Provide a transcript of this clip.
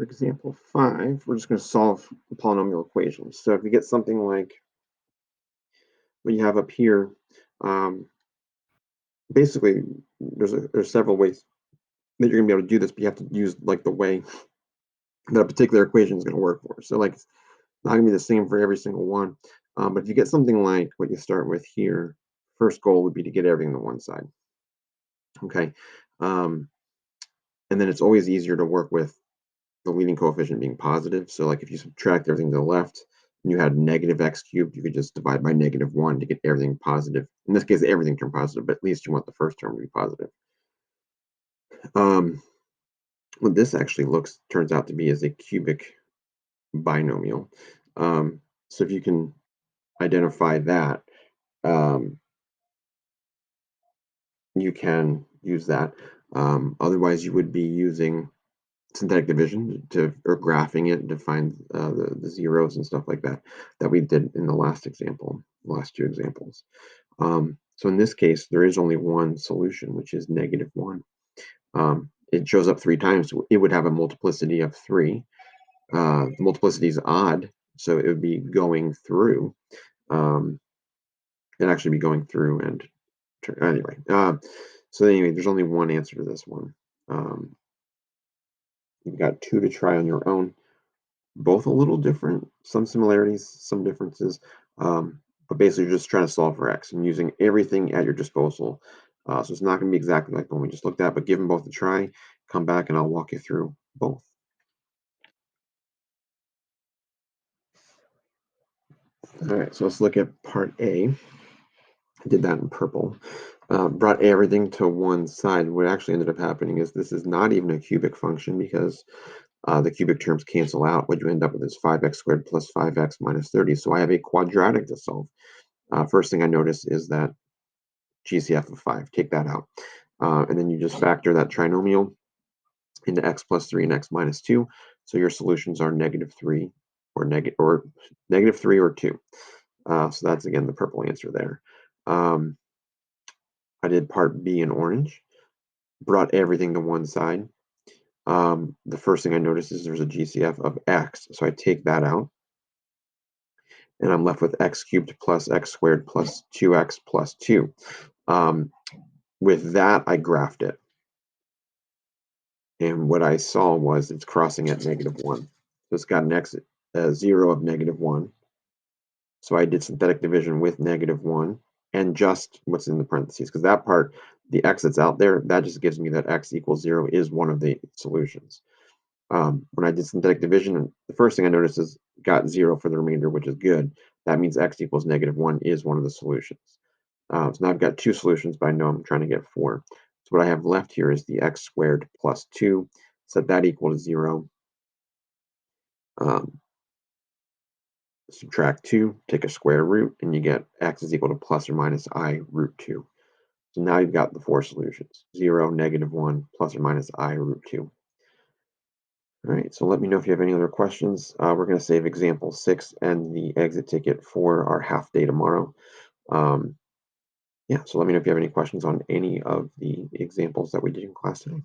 For example 5, we're just going to solve polynomial equations. So if you get something like what you have up here, um, basically there's several ways that you're going to be able to do this, but you have to use like the way that a particular equation is going to work for. So like it's not going to be the same for every single one. But if you get something like what you start with here, first goal would be to get everything to one side. Okay. Um, and then it's always easier to work with the leading coefficient being positive. So like if you subtract everything to the left and you had negative x cubed, you could just divide by -1 to get everything positive. In this case, everything turned positive, but at least you want the first term to be positive. Um, what this actually turns out to be is a cubic binomial. So if you can identify that, um, you can use that. Otherwise, you would be using synthetic division or graphing it to find the zeros and stuff like that we did in the last example, the last two examples. So in this case, there is only one solution, which is -1. It shows up 3 times. So it would have a multiplicity of 3. The multiplicity is odd, so it would be going through. Um, it'd actually be going through and anyway. So anyway, there's only one answer to this one. Um, you've got 2 to try on your own. Both a little different, some similarities, some differences, but basically you're just trying to solve for x and using everything at your disposal. So it's not going to be exactly like the one we just looked at, but give them both a try. Come back and I'll walk you through both. All right, so let's look at part A. I did that in purple. Brought everything to one side. What actually ended up happening is this is not even a cubic function because the cubic terms cancel out. What you end up with is 5x squared plus 5x minus 30. So I have a quadratic to solve. First thing I notice is that GCF of 5. Take that out. And then you just factor that trinomial into x plus 3 and x minus 2. So your solutions are -3 or -3 or 2. So that's, again, the purple answer there. I did part B in orange. Brought everything to one side. The first thing I notice is there's a GCF of x. So I take that out. And I'm left with x cubed plus x squared plus 2x plus 2. With that, I graphed it. And what I saw was it's crossing at -1. So it's got an x 0 of -1. So I did synthetic division with -1 and just what's in the parentheses, because that part, the x that's out there, that just gives me that x equals 0 is one of the solutions. When I did synthetic division, the first thing I noticed is got 0 for the remainder, which is good. That means x equals -1 is one of the solutions. So now I've got 2 solutions, but I know I'm trying to get 4. So what I have left here is the x squared plus 2. Set that equal to 0. Um, subtract 2, take a square root, and you get x is equal to plus or minus I root 2. So now you've got the 4 solutions: 0, -1, plus or minus I root 2. All right, so let me know if you have any other questions. We're going to save example 6 and the exit ticket for our half day tomorrow. Yeah, so let me know if you have any questions on any of the examples that we did in class today.